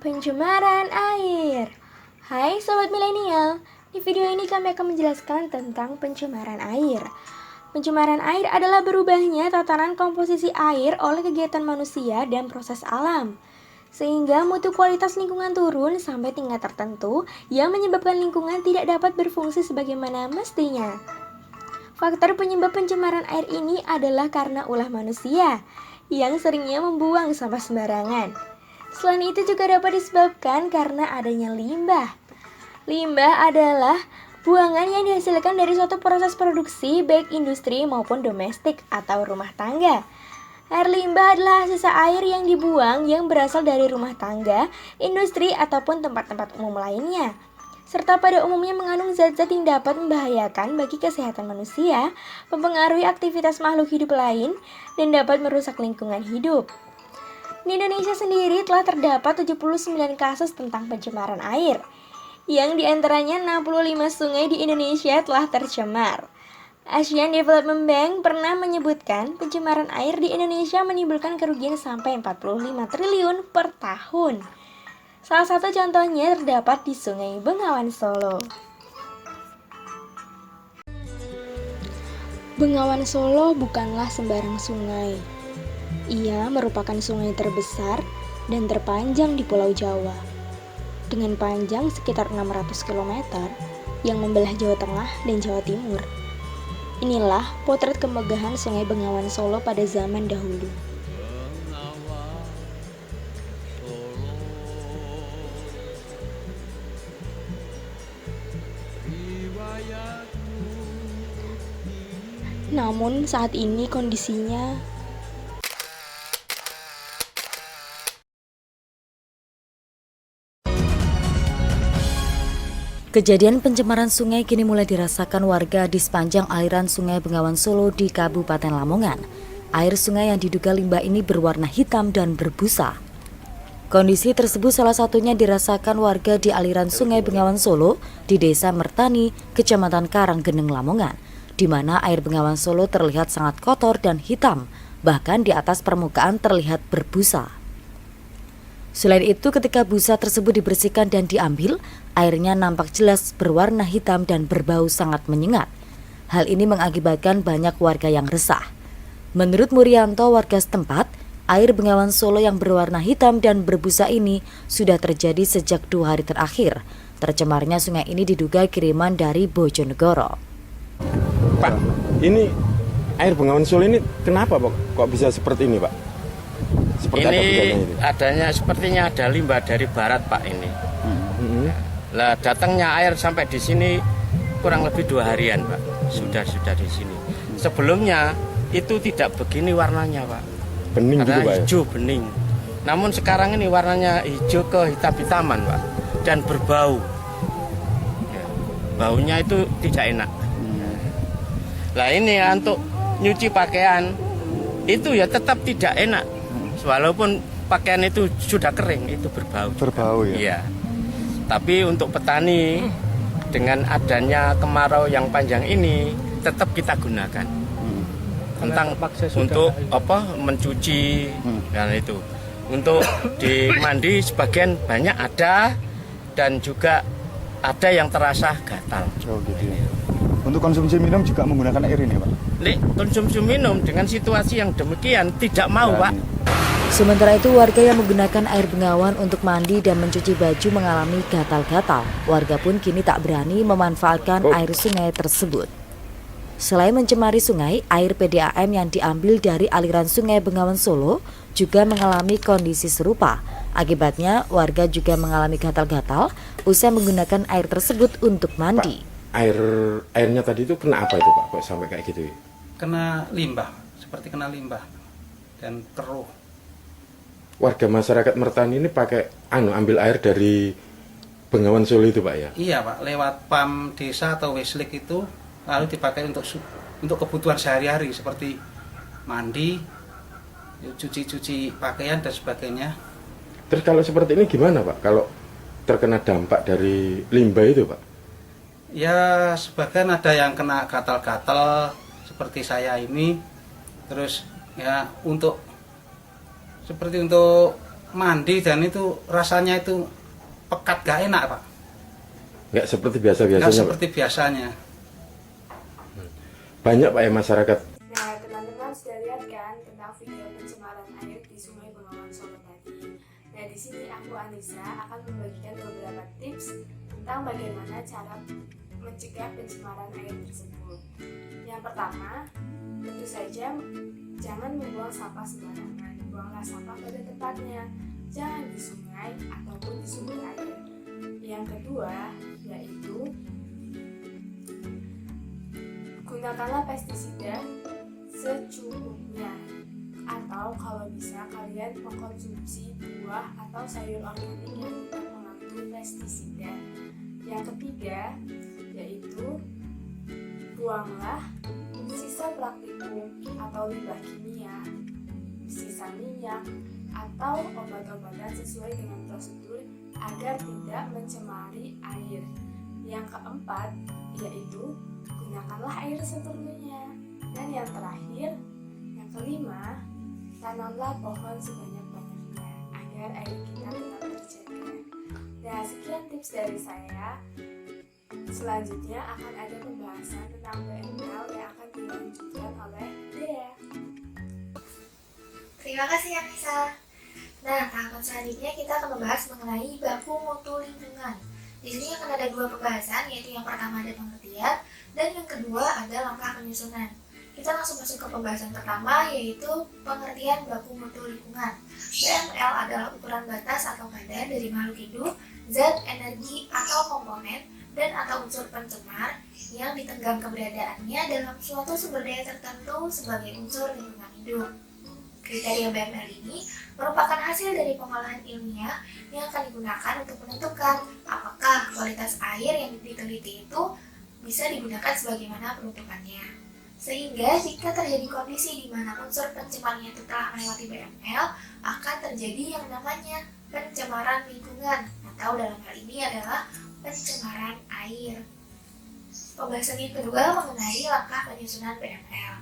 Pencemaran air. Hai Sobat Milenial, di video ini kami akan menjelaskan tentang pencemaran air. Pencemaran air adalah berubahnya tatanan komposisi air oleh kegiatan manusia dan proses alam, sehingga mutu kualitas lingkungan turun sampai tingkat tertentu yang menyebabkan lingkungan tidak dapat berfungsi sebagaimana mestinya. Faktor penyebab pencemaran air ini adalah karena ulah manusia yang seringnya membuang sampah sembarangan. Selain itu juga dapat disebabkan karena adanya limbah. Limbah adalah buangan yang dihasilkan dari suatu proses produksi baik industri maupun domestik atau rumah tangga. Air limbah adalah sisa air yang dibuang yang berasal dari rumah tangga, industri ataupun tempat-tempat umum lainnya, serta pada umumnya mengandung zat-zat yang dapat membahayakan bagi kesehatan manusia, mempengaruhi aktivitas makhluk hidup lain, dan dapat merusak lingkungan hidup. Di Indonesia sendiri telah terdapat 79 kasus tentang pencemaran air, yang diantaranya 65 sungai di Indonesia telah tercemar. Asian Development Bank pernah menyebutkan pencemaran air di Indonesia menimbulkan kerugian sampai 45 triliun per tahun. Salah satu contohnya terdapat di Sungai Bengawan Solo. Bengawan Solo bukanlah sembarang sungai. Ia merupakan sungai terbesar dan terpanjang di Pulau Jawa, dengan panjang sekitar 600 km yang membelah Jawa Tengah dan Jawa Timur. Inilah potret kemegahan Sungai Bengawan Solo pada zaman dahulu. Namun saat ini kondisinya Kejadian pencemaran sungai kini mulai dirasakan warga di sepanjang aliran Sungai Bengawan Solo di Kabupaten Lamongan. Air sungai yang diduga limbah ini berwarna hitam dan berbusa. Kondisi tersebut salah satunya dirasakan warga di aliran Sungai Bengawan Solo di Desa Mertani, Kecamatan Karanggeneng, Lamongan, di mana air Bengawan Solo terlihat sangat kotor dan hitam, bahkan di atas permukaan terlihat berbusa. Selain itu, ketika busa tersebut dibersihkan dan diambil, airnya nampak jelas berwarna hitam dan berbau sangat menyengat. Hal ini mengakibatkan banyak warga yang resah. Menurut Murianto, warga setempat, air Bengawan Solo yang berwarna hitam dan berbusa ini sudah terjadi sejak 2 hari terakhir. Tercemarnya sungai ini diduga kiriman dari Bojonegoro. Pak, ini air Bengawan Solo ini kenapa Pak? Kok bisa seperti ini Pak? Seperti ini adanya sepertinya ada limbah dari barat Pak ini. Lah datangnya air sampai di sini kurang lebih 2 harian Pak. Sudah di sini. Sebelumnya itu tidak begini warnanya Pak. Bening karena gitu Pak. Hijau bening. Namun sekarang ini warnanya hijau ke hitam-hitaman Pak. Dan berbau. Ya, baunya itu tidak enak. Lah ini ya, untuk nyuci pakaian itu ya tetap tidak enak. Walaupun pakaian itu sudah kering, itu berbau. Berbau ya? Iya. Tapi untuk petani, dengan adanya kemarau yang panjang ini, tetap kita gunakan. Tentang untuk mencuci, dan itu. Untuk di mandi sebagian banyak ada, dan juga ada yang terasa gatal. Oh gitu ya. Untuk konsumsi minum juga menggunakan air ini Pak? Konsumsi minum dengan situasi yang demikian tidak mau Pak. Sementara itu, warga yang menggunakan air Bengawan untuk mandi dan mencuci baju mengalami gatal-gatal. Warga pun kini tak berani memanfaatkan air sungai tersebut. Selain mencemari sungai, air PDAM yang diambil dari aliran Sungai Bengawan Solo juga mengalami kondisi serupa. Akibatnya, warga juga mengalami gatal-gatal usai menggunakan air tersebut untuk mandi. Pak, airnya tadi itu kena apa itu Pak? Kok sampai kayak gitu ya? Kena limbah, seperti kena limbah dan keruh. Warga masyarakat Mertani ini pakai ambil air dari Bengawan Solo itu Pak ya? Iya Pak, lewat PAM desa atau Weslik itu lalu dipakai untuk kebutuhan sehari-hari seperti mandi, cuci-cuci pakaian dan sebagainya. Terus kalau seperti ini gimana Pak? Kalau terkena dampak dari limbah itu Pak? Ya sebagian ada yang kena gatal-gatal seperti saya ini. Terus ya untuk mandi dan itu rasanya itu pekat gak enak Pak. Nggak seperti Nggak biasa-biasanya Pak. seperti biasanya. Banyak Pak ya masyarakat. Nah, teman-teman sudah lihat kan tentang video pencemaran air di Sungai Bengawan Solo tadi. Nah, di sini aku Anissa akan membagikan beberapa tips tentang bagaimana cara mencegah pencemaran air tersebut. Yang pertama, tentu saja jangan membuang sampah sembarangan. Buanglah sampah pada tempatnya, jangan di sungai ataupun di sumber air. Yang kedua, yaitu gunakanlah pestisida secukupnya, atau kalau bisa kalian mengkonsumsi buah atau sayur organik yang tidak mengandung pestisida. Yang ketiga yaitu buanglah sisa praktikum atau limbah kimia, sisa minyak atau obat-obatan sesuai dengan prosedur agar tidak mencemari air. Yang keempat yaitu gunakanlah air seperlunya. Dan yang terakhir, yang kelima, tanamlah pohon sebanyak-banyaknya agar air kita tetap terjaga. Nah, sekian tips dari saya. Selanjutnya akan ada pembahasan tentang BML yang akan dilanjutkan oleh Dea. Terima kasih Anissa. Nah, tahapan selanjutnya kita akan membahas mengenai baku mutu lingkungan. Di sini akan ada dua pembahasan, yaitu yang pertama ada pengertian dan yang kedua ada langkah penyusunan. Kita langsung masuk ke pembahasan pertama, yaitu pengertian baku mutu lingkungan. BML adalah ukuran batas atau kadar dari makhluk hidup, zat, energi, atau komponen dan atau unsur pencemar yang ditenggang keberadaannya dalam suatu sumber daya tertentu sebagai unsur lingkungan hidup. Kriteria BML ini merupakan hasil dari pengolahan ilmiah yang akan digunakan untuk menentukan apakah kualitas air yang diteliti itu bisa digunakan sebagaimana peruntukannya. Sehingga jika terjadi kondisi di mana unsur pencemarnya itu telah melewati BML, akan terjadi yang namanya pencemaran lingkungan, atau dalam hal ini adalah pencemaran air. Pembahasan yang kedua mengenai langkah penyusunan BML.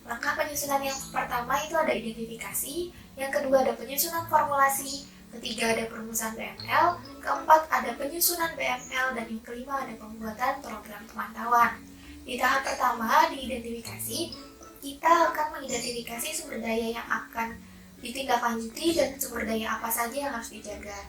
Langkah penyusunan yang pertama itu ada identifikasi, yang kedua ada penyusunan formulasi, ketiga ada perumusan BML, keempat ada penyusunan BML, dan yang kelima ada pembuatan program pemantauan. Di tahap pertama, di identifikasi, kita akan mengidentifikasi sumber daya yang akan ditindaklanjuti dan sumber daya apa saja yang harus dijaga.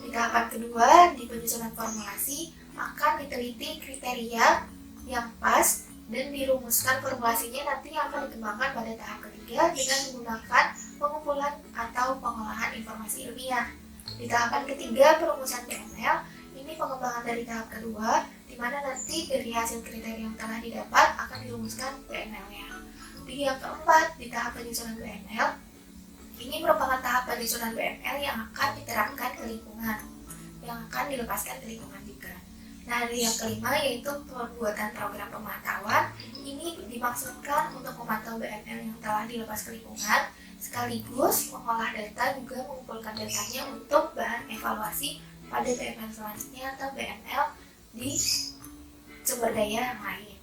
Di tahapan kedua, di penyusunan formulasi, akan diteliti kriteria yang pas dan dirumuskan formulasinya nanti akan dikembangkan pada tahap ketiga dengan menggunakan pengumpulan atau pengolahan informasi ilmiah. Di tahapan ketiga, perumusan BML, ini pengembangan dari tahap kedua, di mana nanti dari hasil kriteria yang telah didapat akan dirumuskan BML-nya. Di yang keempat, di tahap penyusunan BML, ini merupakan tahap penyusunan BML yang akan diterapkan ke lingkungan, yang akan dilepaskan ke lingkungan juga. Nah, di yang kelima yaitu pembuatan program pemantauan. Ini dimaksudkan untuk memantau BML yang telah dilepas ke lingkungan, sekaligus mengolah data juga mengumpulkan datanya untuk bahan evaluasi pada BML selanjutnya atau BML di sumber daya yang lain.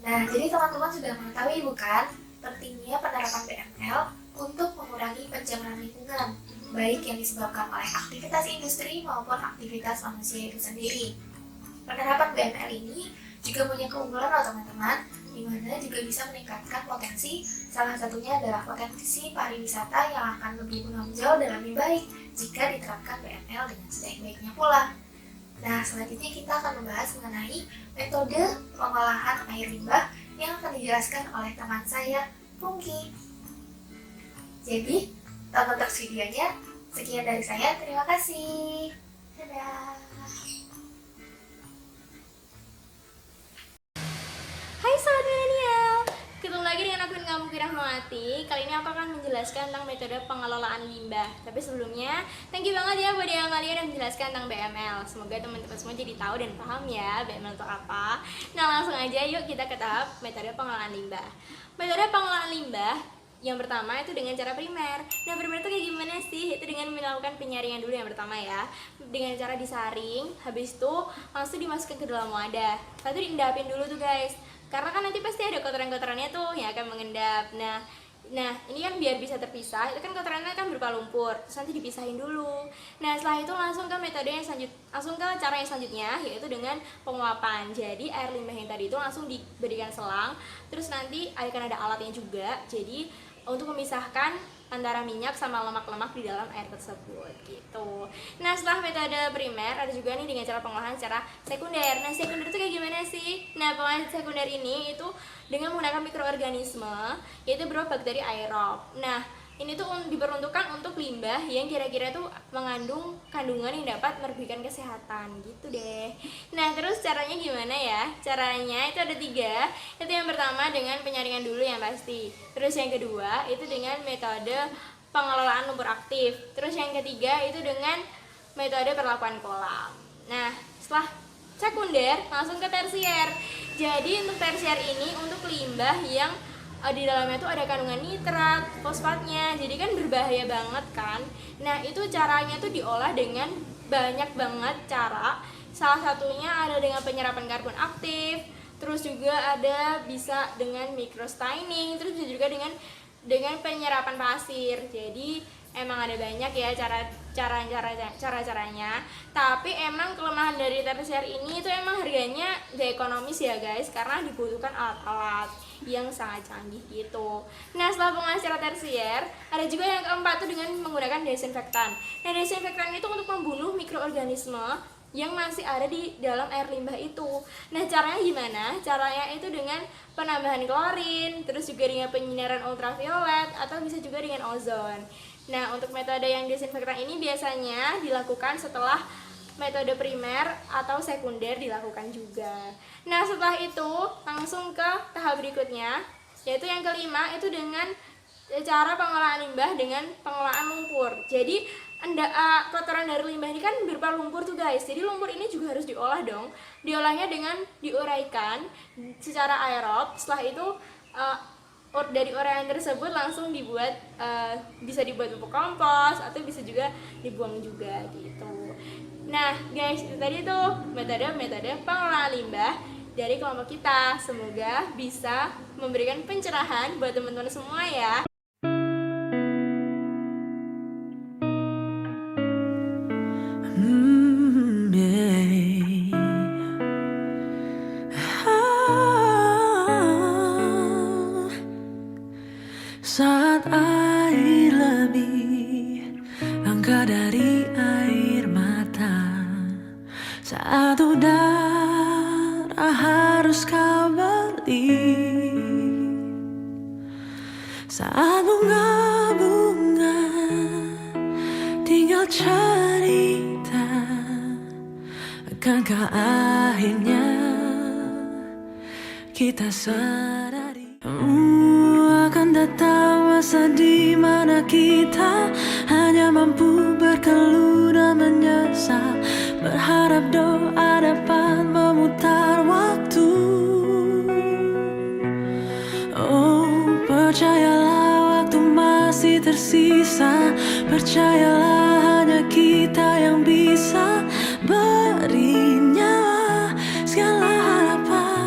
Nah, jadi teman-teman sudah mengetahui bukan pentingnya penerapan BML untuk mengurangi pencemaran lingkungan, baik yang disebabkan oleh aktivitas industri maupun aktivitas manusia itu sendiri. Penerapan BML ini juga punya keunggulan loh teman-teman, di mana juga bisa meningkatkan potensi, salah satunya adalah potensi pariwisata yang akan lebih menonjol dan lebih baik jika diterapkan BML dengan sebaik-baiknya pula. Nah, selanjutnya kita akan membahas mengenai metode pengolahan air limbah yang akan dijelaskan oleh teman saya, Pungki. Jadi, tonton terus videonya. Sekian dari saya, terima kasih. Dadah. Hai Sobat Milenial, ketemu lagi dengan aku Kamu Rahmawati. Kali ini aku akan menjelaskan tentang metode pengelolaan limbah. Tapi sebelumnya, thank you banget ya buat yang kalian yang menjelaskan tentang BML. Semoga teman-teman semua jadi tahu dan paham ya BML itu apa. Nah, langsung aja yuk kita ke tahap metode pengelolaan limbah. Metode pengelolaan limbah yang pertama itu dengan cara primer. Nah, primer itu kayak gimana sih? Itu dengan melakukan penyaringan dulu yang pertama ya. Dengan cara disaring, habis itu langsung dimasukkan ke dalam wadah. Lalu diendapin dulu tuh guys. Karena kan nanti pasti ada kotoran-kotorannya tuh yang akan mengendap. Nah, Nah, ini kan biar bisa terpisah, itu kan kotorannya kan berupa lumpur, terus nanti dipisahin dulu. Nah, setelah itu langsung ke metode yang langsung ke cara yang selanjutnya, yaitu dengan penguapan. Jadi air limbah yang tadi itu langsung diberikan selang, terus nanti akan ada alatnya juga. Jadi untuk memisahkan antara minyak sama lemak-lemak di dalam air tersebut gitu. Nah, setelah metode primer ada juga nih dengan cara pengolahan secara sekunder. Nah, sekunder itu kayak gimana sih? Nah, pengolahan sekunder ini itu dengan menggunakan mikroorganisme yaitu berupa bakteri aerob. Nah, ini tuh diperuntukkan untuk limbah yang kira-kira tuh mengandung kandungan yang dapat merugikan kesehatan gitu deh. Nah, terus caranya gimana ya? Caranya itu ada 3. Itu yang pertama dengan penyaringan dulu yang pasti. Terus yang kedua itu dengan metode pengelolaan lumpur aktif. Terus yang ketiga itu dengan metode perlakuan kolam. Nah, setelah sekunder langsung ke tersier. Jadi untuk tersier ini untuk limbah yang di dalamnya tuh ada kandungan nitrat, fosfatnya, jadi kan berbahaya banget kan. Nah, itu caranya tuh diolah dengan banyak banget cara. Salah satunya ada dengan penyerapan karbon aktif, terus juga ada bisa dengan microstaining, terus juga dengan penyerapan pasir. Jadi emang ada banyak ya cara-caranya. Tapi emang kelemahan dari tersier ini itu emang harganya gak ekonomis ya guys, karena dibutuhkan alat-alat yang sangat canggih gitu. Nah, setelah pengolahan secara tersier, ada juga yang keempat tuh dengan menggunakan desinfektan. Nah, desinfektan itu untuk membunuh mikroorganisme yang masih ada di dalam air limbah itu. Nah, caranya gimana? Caranya itu dengan penambahan klorin, terus juga dengan penyinaran ultraviolet, atau bisa juga dengan ozon. Nah, untuk metode yang desinfektan ini biasanya dilakukan setelah metode primer atau sekunder dilakukan juga. Nah, setelah itu langsung ke tahap berikutnya, yaitu yang kelima itu dengan cara pengolahan limbah dengan pengelolaan lumpur. Jadi kotoran dari limbah ini kan berupa lumpur tuh guys. Jadi lumpur ini juga harus diolah dong. Diolahnya dengan diuraikan secara aerob. Setelah itu dari uraian tersebut langsung dibuat bisa dibuat pupuk kompos atau bisa juga dibuang juga gitu. Nah guys, itu tadi tuh metode pengolahan limbah dari kelompok kita. Semoga bisa memberikan pencerahan buat teman-teman semua ya. Saat air lebih langka dari air mata, saat udara harus kau beli, saat bunga-bunga tinggal cerita, akankah akhirnya kita sadari akan datang masa di mana kita hanya mampu berkeluh dan menyesal, berharap doa dapat memutar waktu. Oh, percayalah waktu masih tersisa, percayalah hanya kita yang bisa beri nyawa segala harapan.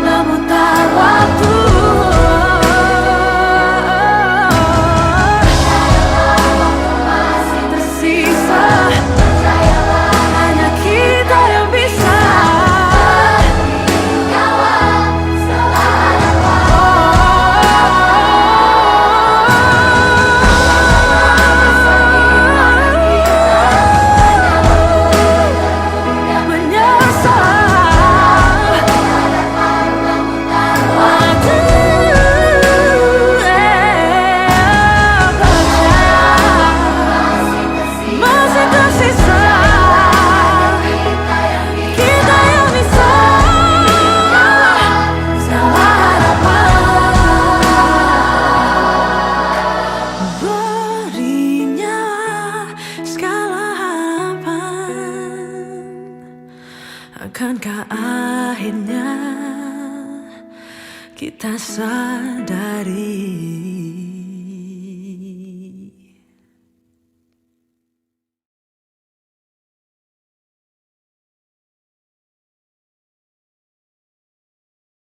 Memutar waktu. Akankah akhirnya kita sadari